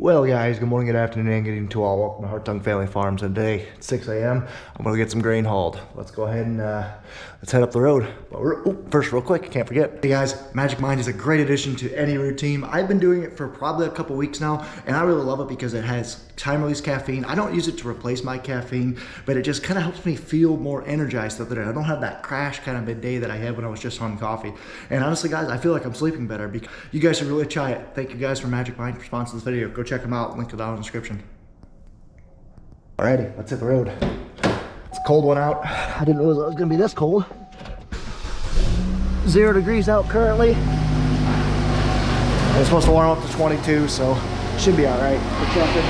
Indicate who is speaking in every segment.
Speaker 1: Well guys, good morning, good afternoon, and good evening to all. Welcome to Hartung Family Farms, and today at 6 a.m. I'm gonna get some grain hauled. Let's go ahead and let's head up the road. But first, real quick, I can't forget. Hey guys, Magic Mind is a great addition to any route team. I've been doing it for probably a couple weeks now, and I really love it because it has time release caffeine. I don't use it to replace my caffeine, but it just kind of helps me feel more energized the other day. I don't have that crash kind of midday that I had when I was just on coffee. And honestly guys, I feel like I'm sleeping better because you guys should really try it. Thank you guys for Magic Mind for sponsoring this video. Go check them out, link down in the description. Alrighty, let's hit the road. It's a cold one out. I didn't realize it was gonna be this cold. 0 degrees out currently. It's supposed to warm up to 22, so should be all right. We're trucking.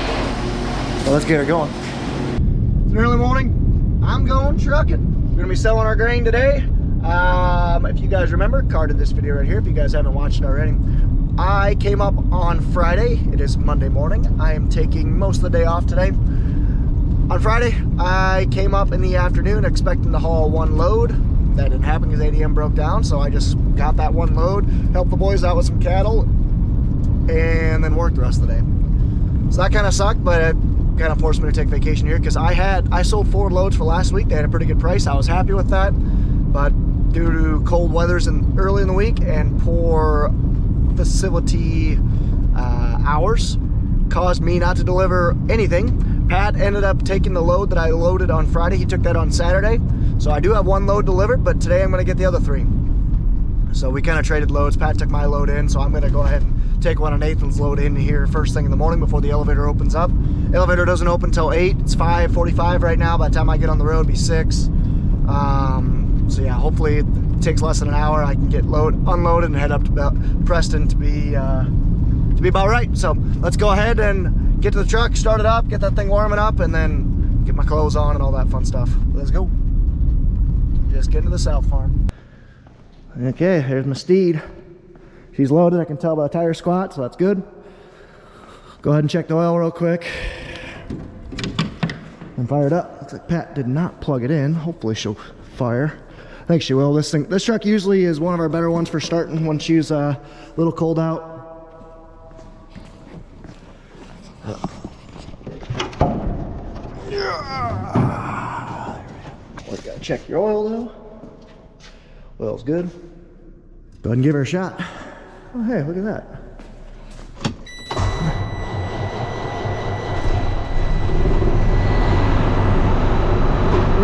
Speaker 1: So let's get her going. It's an early morning. I'm going trucking. We're gonna be selling our grain today. If you guys remember, carded this video right here. If you guys haven't watched it already, I came up on Friday. It is Monday morning. I am taking most of the day off today. On Friday, I came up in the afternoon expecting to haul one load. That didn't happen because ADM broke down, so I just got that one load, helped the boys out with some cattle, and then worked the rest of the day. So that kind of sucked, but it kind of forced me to take vacation here because I sold 4 loads for last week. They had a pretty good price. I was happy with that, but due to cold weathers early in the week and poor facility hours caused me not to deliver anything. Pat ended up taking the load that I loaded on Friday. He took that on Saturday. So I do have 1 load delivered, but today I'm gonna get the other 3. So we kind of traded loads. Pat took my load in, so I'm gonna go ahead and take one of Nathan's load in here first thing in the morning before the elevator opens up. Elevator doesn't open till 8. It's 5:45 right now. By the time I get on the road, it'll be 6. So yeah, hopefully it takes less than an hour. I can get unloaded and head up to Preston to be about right. So let's go ahead and get to the truck, start it up, get that thing warming up, and then get my clothes on and all that fun stuff. Let's go. Just getting to the South Farm. Okay, here's my steed. She's loaded. I can tell by the tire squat, so that's good. Go ahead and check the oil real quick and fire it up. Looks like Pat did not plug it in. Hopefully she'll fire. I think she will. This truck usually is one of our better ones for starting when she's a little cold out. Always gotta check your oil though. Oil's good. Go ahead and give her a shot. Oh hey, look at that.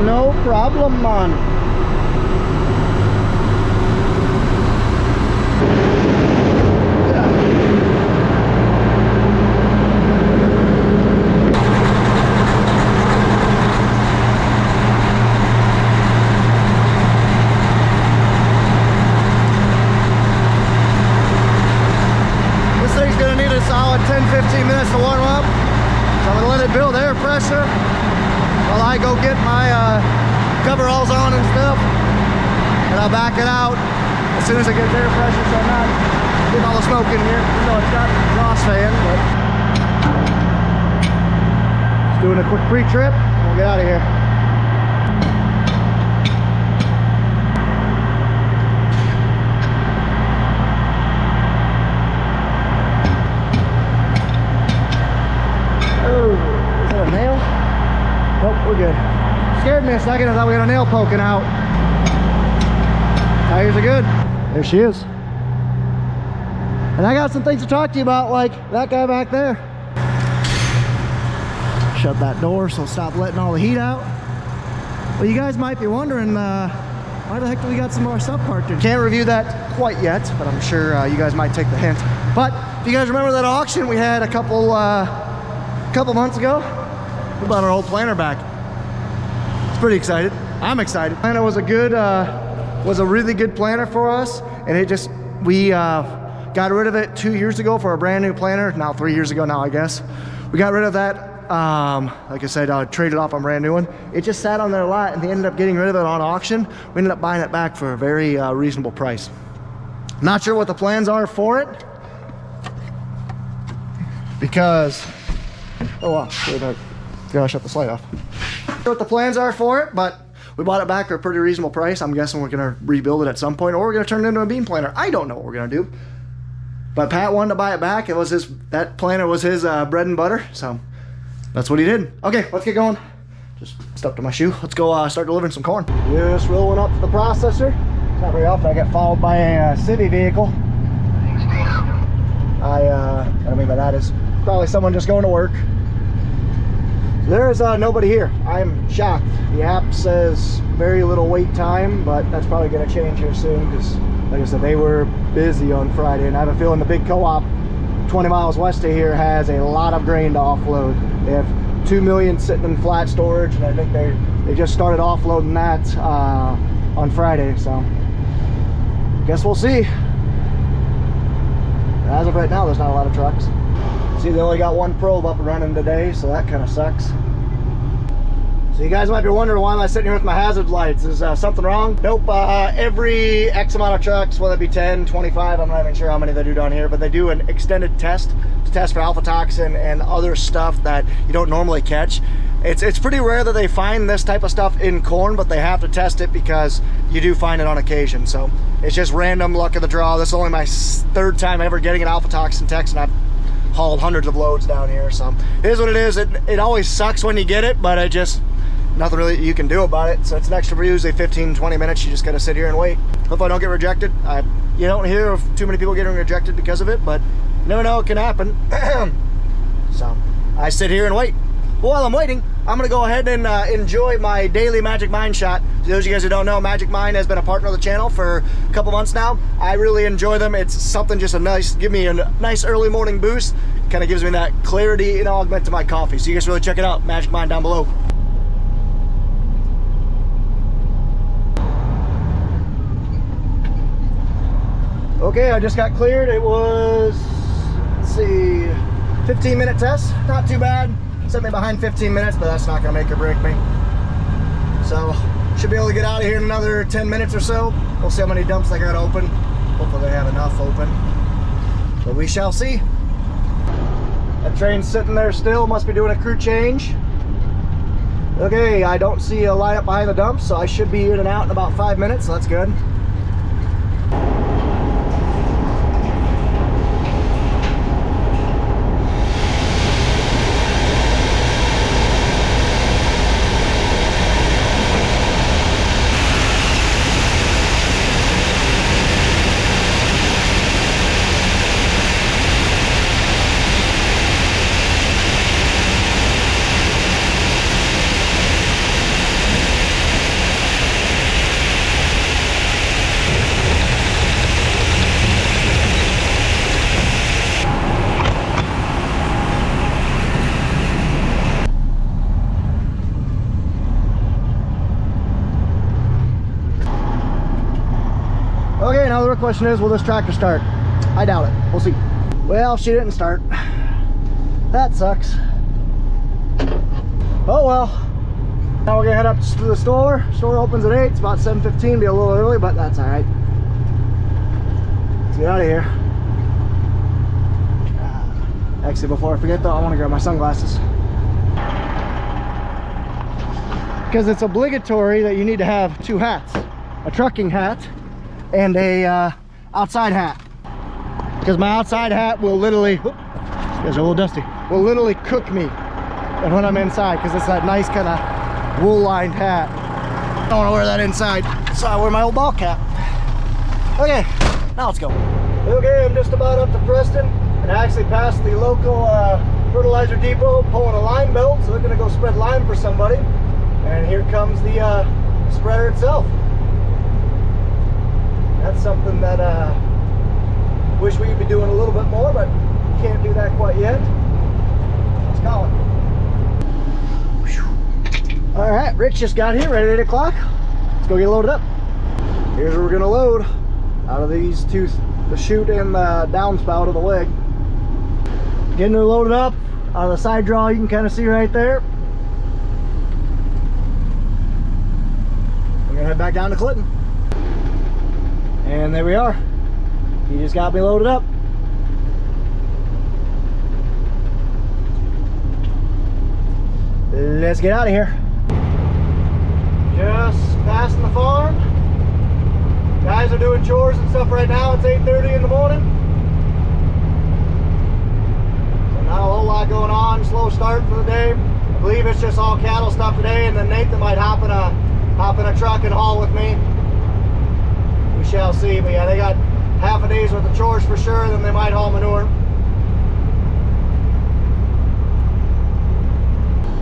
Speaker 1: No problem, man. This thing's gonna need a solid 10-15 minutes to warm up. So I'm gonna let it build air pressure while I go get my coveralls on and stuff, and I'll back it out as soon as it gets air pressure so I'm not getting all the smoke in here. You know, it's got an exhaust fan, but just doing a quick pre-trip and we'll get out of here. Oh, is that a nail? Nope, we're good. Scared me a second. I thought we had a nail poking out. Tires are good. There she is. And I got some things to talk to you about, like that guy back there. Shut that door so stop letting all the heat out. Well, you guys might be wondering, why the heck do we got some more stuff parked in? Can't review that quite yet, but I'm sure you guys might take the hint. But if you guys remember that auction we had a couple months ago, we bought our old planter back. It's pretty excited. I'm excited. Planter was a really good planter for us, and we got rid of it 2 years ago for a brand new planter. Now 3 years ago now, I guess. We got rid of that. Like I said, traded off a brand new one. It just sat on there a lot, and they ended up getting rid of it on auction. We ended up buying it back for a very reasonable price. Not sure what the plans are for it, because oh wow, gotta shut the slide off. Not sure what the plans are for it, but we bought it back for a pretty reasonable price. I'm guessing we're gonna rebuild it at some point, or we're gonna turn it into a bean planter. I don't know what we're gonna do. But Pat wanted to buy it back. It was his, that planter was his bread and butter, so that's what he did. Okay, let's get going. Just stepped to my shoe. Let's go start delivering some corn. Just rolling up to the processor. Not very often I get followed by a city vehicle. What I mean by that is probably someone just going to work. There's nobody here. I'm shocked. The app says very little wait time, but that's probably going to change here soon because, like I said, they were busy on Friday, and I have a feeling the big co-op 20 miles west of here has a lot of grain to offload. They have 2 million sitting in flat storage, and I think they just started offloading that on Friday, so guess we'll see. As of right now, there's not a lot of trucks. See, they only got one probe up and running today, so that kind of sucks. So you guys might be wondering, why am I sitting here with my hazard lights? Is something wrong? Nope. Every X amount of trucks, whether it be 10, 25, I'm not even sure how many they do down here, but they do an extended test to test for alpha toxin and other stuff that you don't normally catch. It's pretty rare that they find this type of stuff in corn, but they have to test it because you do find it on occasion. So it's just random luck of the draw. This is only my third time ever getting an alpha toxin text, and I've hauled hundreds of loads down here. So it is what it is. It always sucks when you get it, but it just, nothing really you can do about it. So it's an extra, usually 15-20 minutes. You just gotta sit here and wait. Hope I don't get rejected. You don't hear of too many people getting rejected because of it, but you never know, it can happen. So I sit here and wait. But while I'm waiting, I'm gonna go ahead and enjoy my daily Magic Mind shot. For those of you guys who don't know, Magic Mind has been a partner of the channel for a couple months now. I really enjoy them. It's something just give me a nice early morning boost. Kind of gives me that clarity and augment to my coffee. So you guys really check it out. Magic Mind down below. Okay, I just got cleared. It was, let's see, 15-minute test. Not too bad. Set me behind 15 minutes, but that's not gonna make or break me. So, should be able to get out of here in another 10 minutes or so. We'll see how many dumps they got open. Hopefully they have enough open, but we shall see. That train's sitting there still, must be doing a crew change. Okay, I don't see a lineup behind the dumps, so I should be in and out in about 5 minutes, so that's good. Okay, now the real question is, will this tractor start? I doubt it. We'll see. Well, she didn't start. That sucks. Oh well. Now we're gonna head up to the store. Store opens at 8. It's about 7:15. Be a little early, but that's all right. Let's get out of here. Actually, before I forget though, I want to grab my sunglasses. Because it's obligatory that you need to have 2 hats. A trucking hat and a outside hat, because my outside hat will literally, you guys are a little dusty, will literally cook me and when I'm inside, because it's that nice kind of wool lined hat. I don't want to wear that inside, so I wear my old ball cap. Okay, now let's go. Okay, I'm just about up to Preston, and I actually passed the local fertilizer depot pulling a lime belt, so they're going to go spread lime for somebody. And here comes the spreader itself. That's something that wish we could be doing a little bit more, but can't do that quite yet. Let's call it. All right, Rich just got here right at 8 o'clock. Let's go get loaded up. Here's what we're gonna load out of these two, the chute and the downspout of the leg. Getting her loaded up out of the side draw, you can kind of see right there. We're gonna head back down to Clinton. And there we are. He just got me loaded up. Let's get out of here. Just passing the farm. Guys are doing chores and stuff right now. It's 8:30 in the morning. it's just all cattle stuff today, and then Nathan might hop in a truck and haul with me. We shall see. But yeah, they got half a day's worth of chores for sure, and then they might haul manure.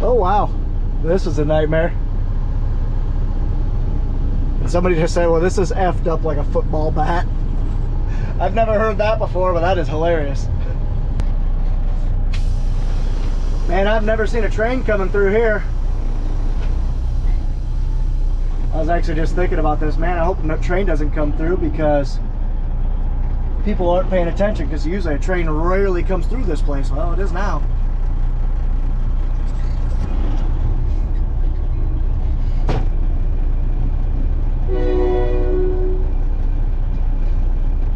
Speaker 1: Oh wow, this is a nightmare. And somebody just said, well, this is effed up like a football bat. I've never heard that before, but that is hilarious. Man, I've never seen a train coming through here. I was actually just thinking about this, man. I hope no train doesn't come through, because people aren't paying attention, because usually a train rarely comes through this place. Well, it is now.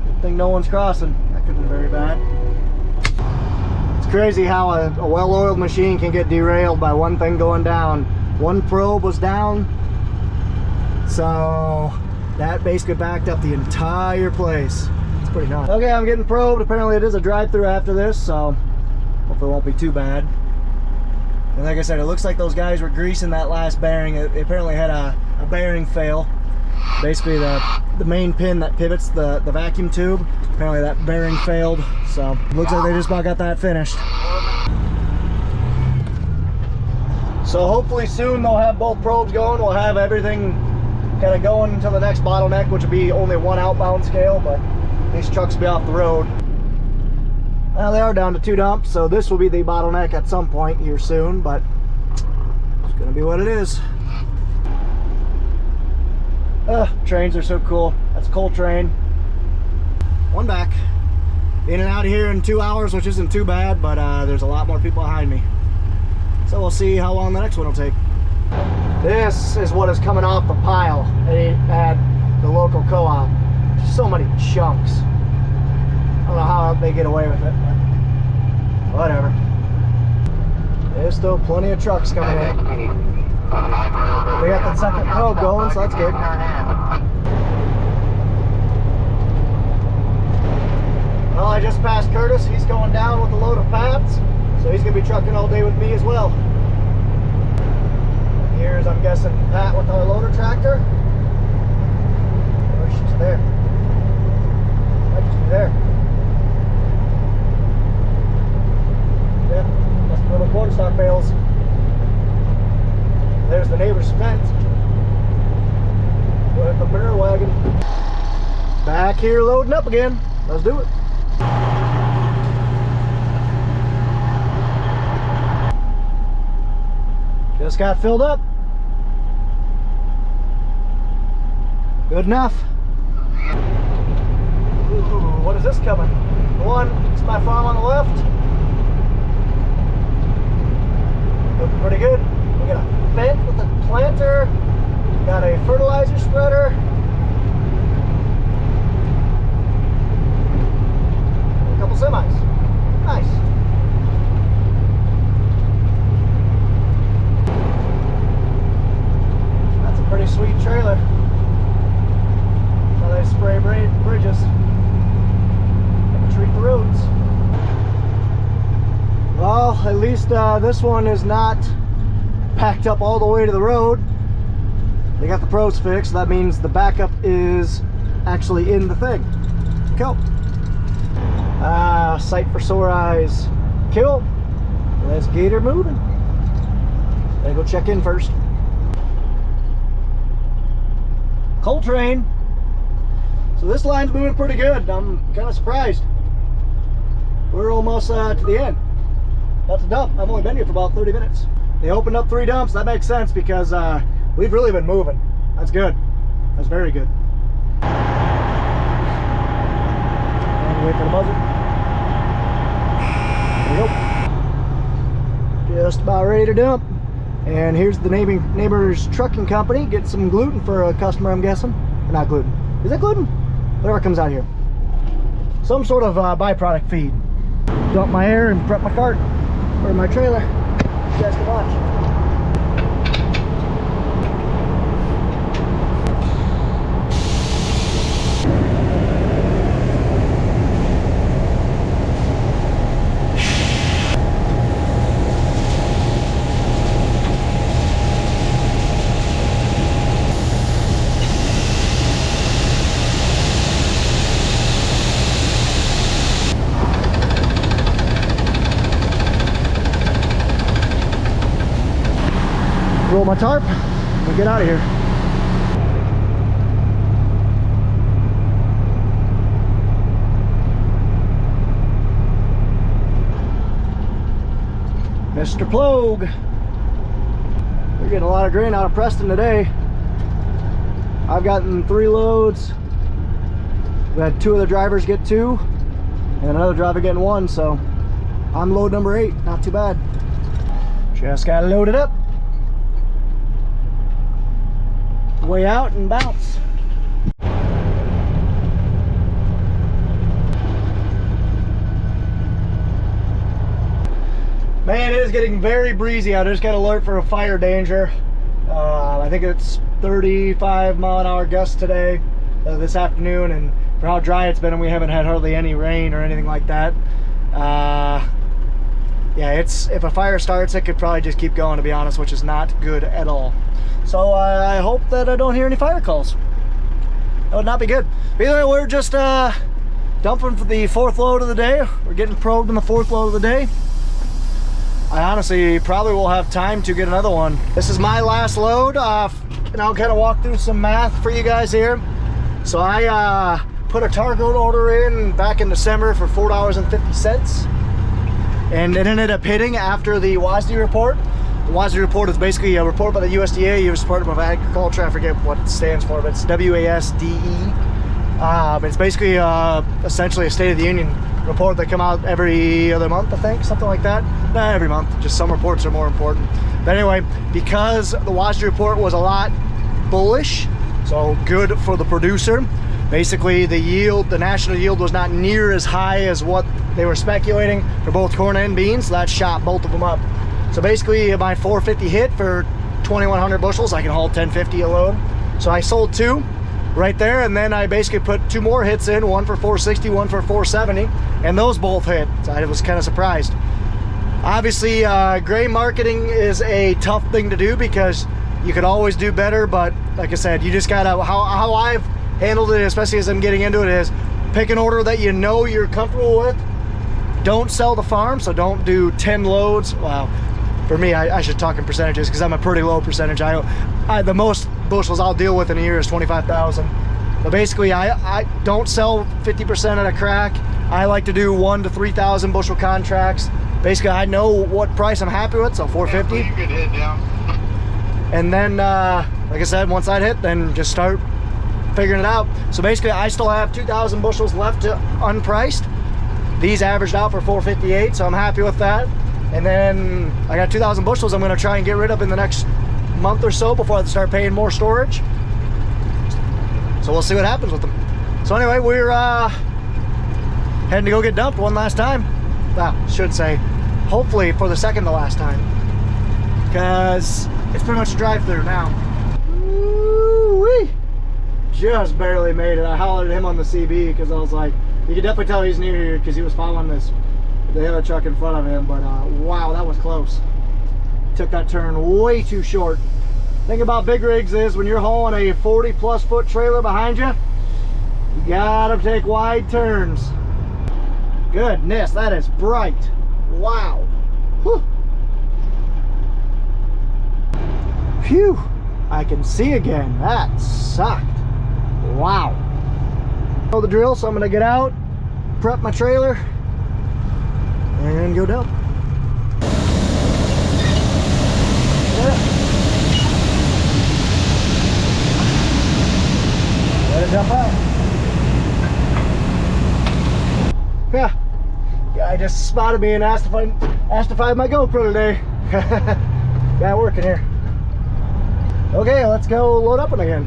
Speaker 1: Good thing no one's crossing. That could have been very bad. It's crazy how a well-oiled machine can get derailed by one thing going down. One probe was down, so that basically backed up the entire place. It's pretty nuts. Okay, I'm getting probed. Apparently it is a drive-through after this, so hopefully it won't be too bad. And like I said, it looks like those guys were greasing that last bearing. It apparently had a bearing fail. Basically the main pin that pivots the vacuum tube, apparently that bearing failed. So looks like they just about got that finished. So hopefully soon they'll have both probes going. We'll have everything kind of going until the next bottleneck, which will be only one outbound scale, but these trucks will be off the road. Well, they are down to 2 dumps, so this will be the bottleneck at some point here soon, but it's gonna be what it is. Trains are so cool. That's a coal train. One back. In and out of here in 2 hours, which isn't too bad, but there's a lot more people behind me. So we'll see how long the next one will take. This is what is coming off the pile at the local co-op. So many chunks. I don't know how they get away with it, but whatever. There's still plenty of trucks coming in. They got that second probe going, so that's good. Well, I just passed Curtis. He's going down with a load of pads, so he's going to be trucking all day with me as well. Here's, I'm guessing, Pat with our loader tractor. Oh, she's there. Might just be there. Yeah, must be little corn stalk bales. There's the neighbor's fence. With the manure wagon. Back here loading up again. Let's do it. Just got filled up. Good enough. Ooh, what is this coming? One, it's my farm on the left. Looking pretty good. We got a vent with a planter. Got a fertilizer spreader. A couple semis. Nice. That's a pretty sweet trailer. Now they spray bridges. And treat the roads. Well, at least this one is not packed up all the way to the road. They got the pros fixed. That means the backup is actually in the thing. Cool. Sight for sore eyes. Cool. Let's get her moving. Gotta go check in first. Coal train. So this line's moving pretty good. I'm kind of surprised. We're almost to the end. About to dump. I've only been here for about 30 minutes. They opened up 3 dumps. That makes sense because we've really been moving. That's good. That's very good. And wait for the buzzer. There we go. Just about ready to dump. And here's the neighbor's trucking company. Getting some gluten for a customer, I'm guessing. Or not gluten. Is that gluten? Whatever comes out here. Some sort of byproduct feed. Dump my air and prep my cart. Or my trailer. You guys can watch. roll my tarp and get out of here. Mr. Plogue. We're getting a lot of grain out of Preston today. I've gotten 3 loads. We had 2 of the drivers get 2 and another driver getting 1, so I'm load number 8. Not too bad. Just got to load it up. Way out and bounce. Man, it is getting very breezy out. I just got alert for a fire danger. I think it's 35-mile-an-hour gusts today, this afternoon, and for how dry it's been, and we haven't had hardly any rain or anything like that. Yeah, if a fire starts, it could probably just keep going, to be honest, which is not good at all. So I hope that I don't hear any fire calls. That would not be good. But either way, we're just dumping for the 4th load of the day. We're getting probed on the 4th load of the day. I honestly probably will have time to get another one. This is my last load, and I'll kind of walk through some math for you guys here. So I put a target order in back in December for $4.50, and it ended up hitting after the WASDE report. The WASDE report is basically a report by the USDA, U.S. Department of Agriculture. I forget what it stands for, but it's WASDE. It's basically essentially a State of the Union report that come out every other month, I think, something like that. Not every month, just some reports are more important. But anyway, because the WASDE report was a lot bullish, so good for the producer, basically the yield, the national yield, was not near as high as what they were speculating for both corn and beans, so that shot both of them up. So basically my 450 hit for 2,100 bushels. I can haul 1050 a load. So I sold 2 right there, and then I basically put 2 more hits in, one for 460, one for 470, and those both hit. So I was kind of surprised. Obviously, grain marketing is a tough thing to do because you could always do better, but like I said, you just gotta, how I've handled it, especially as I'm getting into it, is pick an order that you know you're comfortable with. Don't sell the farm, so don't do 10 loads. Wow. For me, I should talk in percentages because I'm a pretty low percentage. The most bushels I'll deal with in a year is 25,000. But basically, I don't sell 50% at a crack. I like to do 1,000 to 3,000 bushel contracts. Basically, I know what price I'm happy with, so 450.
Speaker 2: Yeah, you could hit down.
Speaker 1: And then, like I said, once that hit, then just start figuring it out. So basically, I still have 2,000 bushels left to unpriced. These averaged out for 458, so I'm happy with that. And then I got 2,000 bushels I'm going to try and get rid of in the next month or so before I start paying more storage. So we'll see what happens with them. So anyway, we're heading to go get dumped one last time. Well, should say, hopefully for the second to last time, because it's pretty much a drive-through now. Woo-wee. Just barely made it. I hollered at him on the CB because I was like, you can definitely tell he's near here because he was following this, the other truck in front of him. But wow, that was close. Took that turn way too short. Thing about big rigs is when you're hauling a 40+ foot trailer behind you, you gotta take wide turns. Goodness, that is bright. Wow. Whew. Phew, I can see again. That sucked. Wow. Know the drill, so I'm gonna get out, prep my trailer, and go dump. Yeah. Let it dump out. Yeah. Guy just spotted me and asked if I had my GoPro today. Guy working here. Okay, let's go load up again.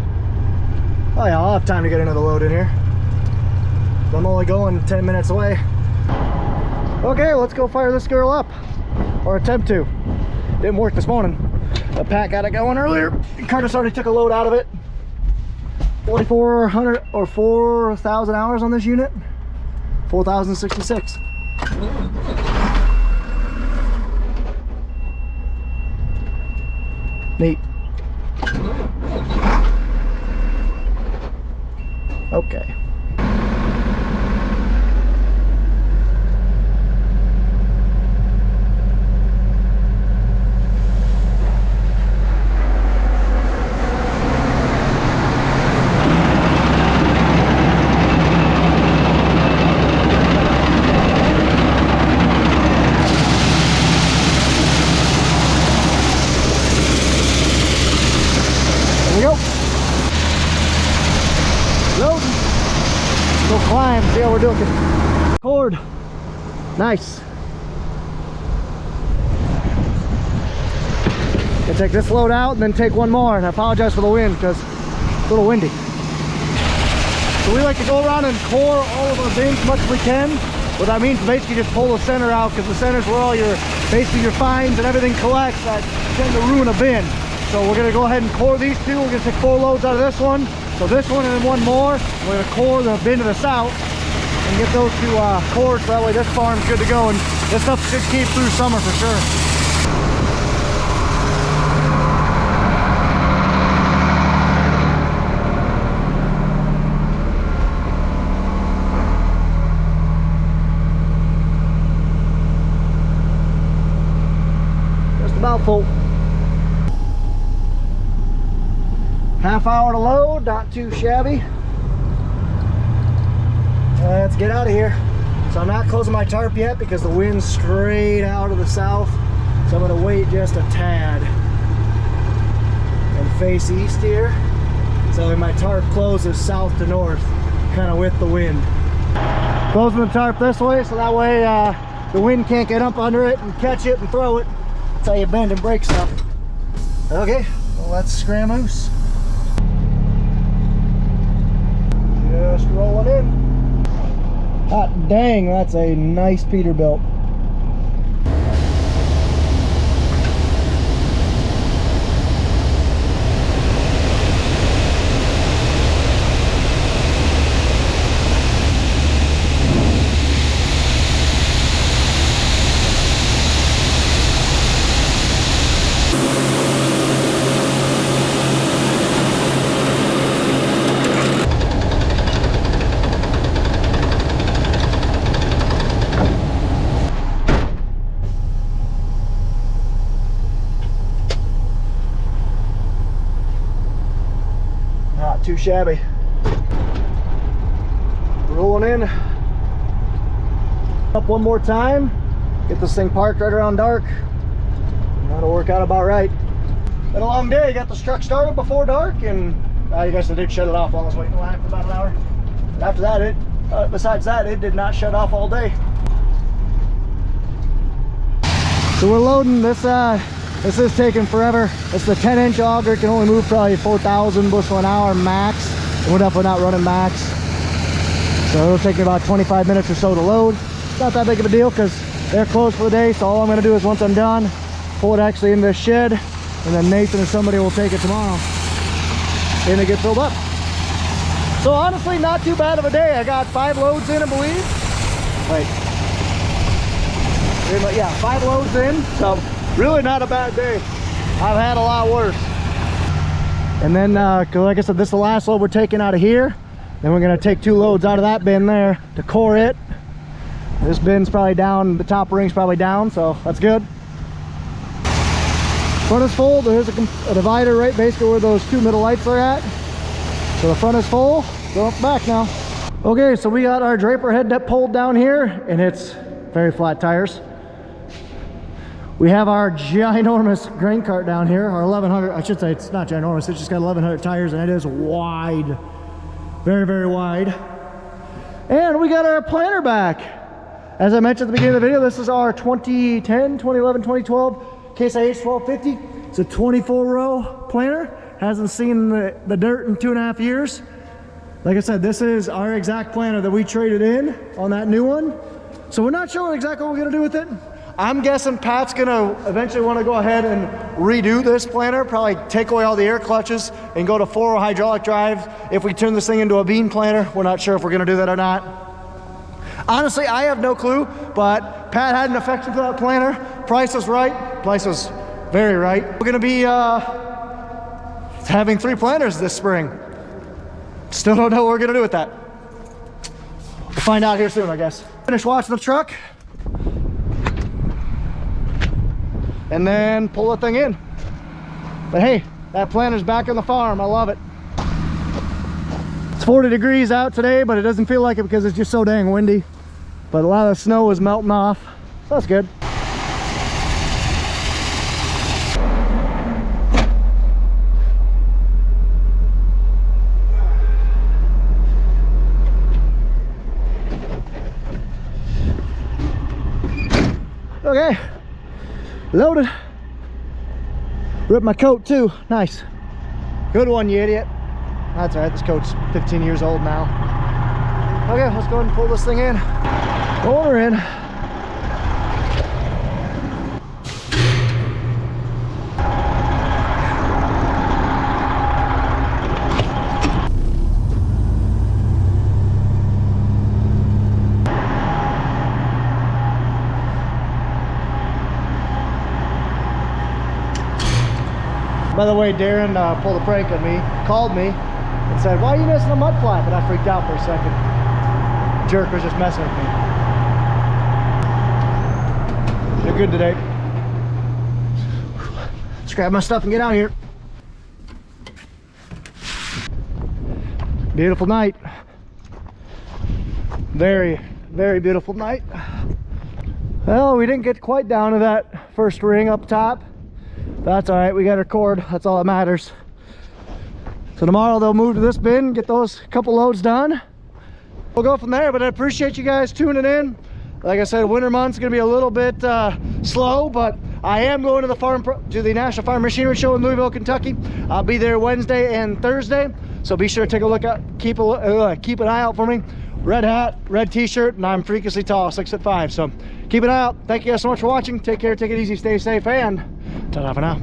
Speaker 1: Oh yeah, I'll have time to get another load in here. I'm only going 10 minutes away. Okay, let's go fire this girl up, or attempt to. Didn't work this morning. The pack got it going earlier. Curtis already took a load out of it. 4,400 or 4,000 hours on this unit. 4,066. Neat. Okay. Lord. Nice. Gonna take this load out and then take one more, and I apologize for the wind because it's a little windy. So we like to go around and core all of our bins as much as we can. What that means is basically just pull the center out, because the center is where all your, basically your fines and everything collects that tend to ruin a bin. So we're gonna go ahead and core these two. We're gonna take 4 loads out of this one. So this one and then one more. We're gonna core the bin to the south and get those two cored, so that way this farm's good to go. And this stuff should keep through summer for sure. About full. Half hour to load, not too shabby. Let's get out of here. So I'm not closing my tarp yet because the wind's straight out of the south. So I'm gonna wait just a tad and face east here. So my tarp closes south to north, kind of with the wind. Closing the tarp this way so that way the wind can't get up under it and catch it and throw it. That's how you bend and break stuff. Okay, well, let's scram loose. Just rolling in. Hot dang, that's a nice Peterbilt. Too shabby. Rolling in. Up one more time. Get this thing parked right around dark. That'll work out about right. Been a long day. Got this truck started before dark, and I guess I did shut it off while I was waiting in line for about an hour. After that, besides that, it did not shut off all day. So we're loading this. This is taking forever. It's the 10-inch auger. It can only move probably 4,000 bushel an hour max. And we're definitely not running max. So it'll take me about 25 minutes or so to load. It's not that big of a deal because they're closed for the day. So all I'm gonna do is once I'm done, pull it actually in this shed, and then Nathan or somebody will take it tomorrow and it gets filled up. So honestly, not too bad of a day. I got 5 loads in, I believe. Wait. Yeah, 5 loads in. So really not a bad day. I've had a lot worse. And then, like I said, this is the last load we're taking out of here. Then we're gonna take 2 loads out of that bin there to core it. This bin's probably down, the top ring's probably down, so that's good. Front is full. There's a divider right basically where those 2 middle lights are at. So the front is full, go up back now. Okay, so we got our draper head pulled down here, and it's very flat tires. We have our ginormous grain cart down here, our 1100, I should say it's not ginormous, it's just got 1100 tires, and it is wide, very, very wide. And we got our planter back. As I mentioned at the beginning of the video, this is our 2010, 2011, 2012 Case IH 1250. It's a 24-row planter, hasn't seen the dirt in 2.5 years. Like I said, this is our exact planter that we traded in on that new one. So we're not sure exactly what we're gonna do with it. I'm guessing Pat's gonna eventually want to go ahead and redo this planter, probably take away all the air clutches and go to 4 hydraulic drive. If we turn this thing into a bean planter, we're not sure if we're gonna do that or not. Honestly, I have no clue, but Pat had an affection for that planter. Price was right, price was very right. We're gonna be having 3 planters this spring. Still don't know what we're gonna do with that. We'll find out here soon, I guess. Finish washing the truck, and then pull the thing in. But hey, that planter's back on the farm. I love it. It's 40 degrees out today, but it doesn't feel like it because it's just so dang windy. But a lot of the snow is melting off, so that's good. Okay, loaded. Ripped my coat too. Nice. Good one, you idiot. That's all right, this coat's 15 years old now. Okay, let's go ahead and pull this thing in. Order in. By the way, Darren pulled a prank on me, called me, and said, "Why are you missing a mud flap?" And I freaked out for a second. Jerk was just messing with me. They're good today. Let's grab my stuff and get out of here. Beautiful night. Very, very beautiful night. Well, we didn't get quite down to that first ring up top. That's all right, we got our cord, that's all that matters. So tomorrow they'll move to this bin, get those couple loads done. We'll go from there, but I appreciate you guys tuning in. Like I said, winter month's gonna be a little bit slow, but I am going to the National Farm Machinery Show in Louisville, Kentucky. I'll be there Wednesday and Thursday, so be sure to take a look at, keep an eye out for me. Red hat, red t-shirt, and I'm freakishly tall, 6'5", so keep an eye out. Thank you guys so much for watching. Take care, take it easy, stay safe, and ta-da for now.